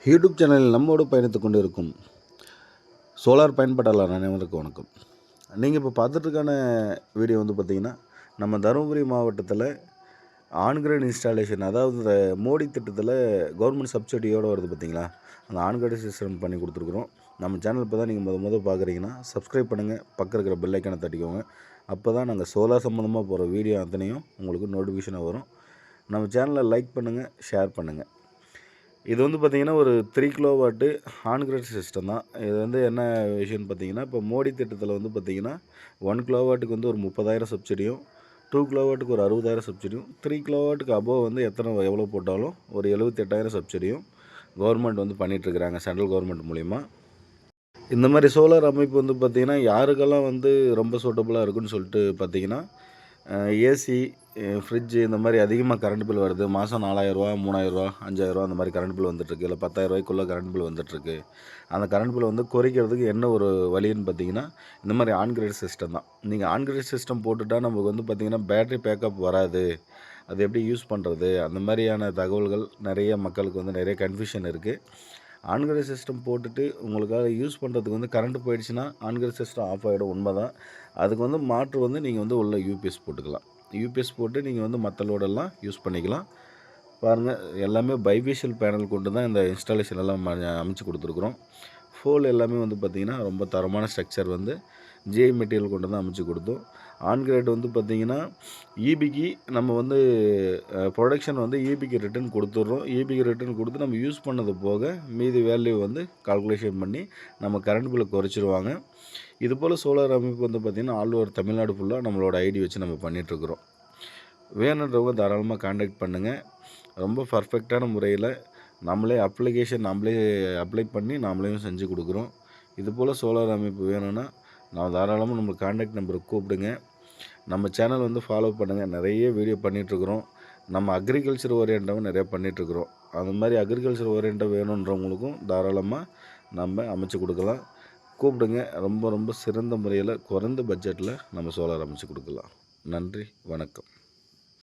YouTube சேனலில் நம்மோடு பயணித்து கொண்டு இருக்கும் சோலார் பயன்பாட்டாளர் அனைவருக்கும் வணக்கம். நீங்கள் இப்போ பார்த்துட்ருக்கான வீடியோ வந்து பார்த்திங்கன்னா, நம்ம தருமபுரி மாவட்டத்தில் ஆன்கிரேட் இன்ஸ்டாலேஷன், அதாவது இந்த மோடி திட்டத்தில் கவர்மெண்ட் சப்சிடியோடு வருது பார்த்திங்களா, அந்த ஆன்கிரேட் சிஸ்டம் பண்ணி கொடுத்துருக்குறோம். நம்ம சேனல் இப்போ தான் நீங்கள் முதல் பார்க்குறீங்கன்னா சப்ஸ்கிரைப் பண்ணுங்கள், பக்கம் இருக்கிற பெல் ஐக்கானை தட்டிக்கோங்க. அப்போ தான் நாங்கள் சோலார் சம்மந்தமாக போகிற வீடியோ அத்தனையும் உங்களுக்கு நோட்டிஃபிகேஷனாக வரும். நம்ம சேனலை லைக் பண்ணுங்கள், ஷேர் பண்ணுங்கள். இது வந்து பார்த்திங்கன்னா ஒரு 3 கிலோவாட்டு ஆன்கிரேட் சிஸ்டம் தான். இது வந்து என்ன விஷயம்னு பார்த்திங்கன்னா, இப்போ மோடி திட்டத்தில் வந்து பார்த்திங்கன்னா 1 கிலோவாட்டுக்கு வந்து ஒரு 30,000 சப்சிடியும், 2 கிலோவாட்டுக்கு ஒரு 60,000 சப்சிடியும், 3 கிலோவாட்டுக்கு அபோவ் வந்து எவ்வளோ போட்டாலும் ஒரு 78,000 சப்சிடியும் கவர்மெண்ட் வந்து பண்ணிகிட்ருக்குறாங்க, சென்ட்ரல் கவர்மெண்ட் மூலிமா. இந்த மாதிரி சோலார் அமைப்பு வந்து பார்த்திங்கன்னா யாருக்கெல்லாம் வந்து ரொம்ப சூட்டபுளாக இருக்குன்னு சொல்லிட்டு பார்த்திங்கன்னா, ஏசி, ஃப்ரிட்ஜு இந்த மாதிரி அதிகமாக கரண்ட் பில் வருது. மாதம் 4,000 ரூபா, 3,000 ரூபா, 5,000 அந்த மாதிரி கரண்ட் பில் வந்துட்டுருக்கு. இல்லை 10,000 ரூபாய்க்குள்ளே கரண்ட் பில் வந்துட்டுருக்கு. அந்த கரண்ட் பில் வந்து குறைக்கிறதுக்கு என்ன ஒரு வழின்னு பார்த்திங்கன்னா, இந்த மாதிரி ஆன்கிரேட் சிஸ்டம் தான். நீங்கள் ஆன்கிரேட் சிஸ்டம் போட்டுட்டா நமக்கு வந்து பார்த்திங்கன்னா பேட்ரி பேக்கப் வராது, அது எப்படி யூஸ் பண்ணுறது, அந்த மாதிரியான தகவல்கள் நிறைய மக்களுக்கு வந்து நிறைய கன்ஃபியூஷன் இருக்குது. ஆன்கிரேட் சிஸ்டம் போட்டுட்டு உங்களுக்காக யூஸ் பண்ணுறதுக்கு வந்து கரண்ட் போயிடுச்சுன்னா ஆன்கிரேட் சிஸ்டம் ஆஃப் ஆகிடும், உண்மை தான். அதுக்கு வந்து மாற்று வந்து நீங்கள் வந்து உள்ள யூபிஎஸ் போட்டுக்கலாம். யூபிஎஸ் போட்டு நீங்கள் வந்து மற்ற லோடெல்லாம் யூஸ் பண்ணிக்கலாம். பாருங்கள், எல்லாமே பைஃபேஷியல் பேனல் கொண்டு தான் இந்த இன்ஸ்டாலேஷன் எல்லாம் அமைச்சு கொடுத்துருக்குறோம். ஃபோல் எல்லாமே வந்து பார்த்திங்கன்னா ரொம்ப தரமான ஸ்ட்ரக்சர் வந்து ஜிஐ மெட்டீரியல் கொண்டு தான் அமைச்சு கொடுத்தோம். ஆன்கிரேட் வந்து பார்த்திங்கன்னா ஈபிக்கு நம்ம வந்து ப்ரொடக்ஷன் வந்து ஈபிக்கு ரிட்டர்ன் கொடுத்துட்றோம். ஈபிக்கு ரிட்டர்ன் கொடுத்து நம்ம யூஸ் பண்ணது போக மீதி வேல்யூ வந்து கால்குலேஷன் பண்ணி நம்ம கரண்ட் பில்லை குறைச்சிருவாங்க. இதுபோல் சோலார் அமைப்பு வந்து பார்த்திங்கன்னா ஆல் ஓவர் தமிழ்நாடு ஃபுல்லாக நம்மளோட ஐடி வச்சு நம்ம பண்ணிகிட்ருக்குறோம். வேணுன்றவங்க தாராளமாக கான்டாக்ட் பண்ணுங்கள். ரொம்ப பர்ஃபெக்டான முறையில் நம்மளே அப்ளை பண்ணி நாமளேயும் செஞ்சு கொடுக்குறோம். இதுபோல் சோலார் அமைப்பு வேணும்னா நான் தாராளமாக நம்மளுக்கு கான்டாக்ட் நம்பருக்கு கூப்பிடுங்க. நம்ம சேனல் வந்து ஃபாலோ பண்ணுங்கள். நிறைய வீடியோ பண்ணிகிட்ருக்குறோம். நம்ம அக்ரிகல்ச்சர் ஓரியண்டாகவும் நிறையா பண்ணிகிட்ருக்குறோம். அந்த மாதிரி அக்ரிகல்ச்சர் ஓரியண்டாக வேணுன்றவங்களுக்கும் தாராளமாக நம்ம அமைச்சு கொடுக்கலாம். கூப்பிடுங்க. ரொம்ப ரொம்ப சிறந்த முறையில் குறைந்த பட்ஜெட்டில் நம்ம சோலார் அமைச்சு கொடுக்கலாம். நன்றி, வணக்கம்.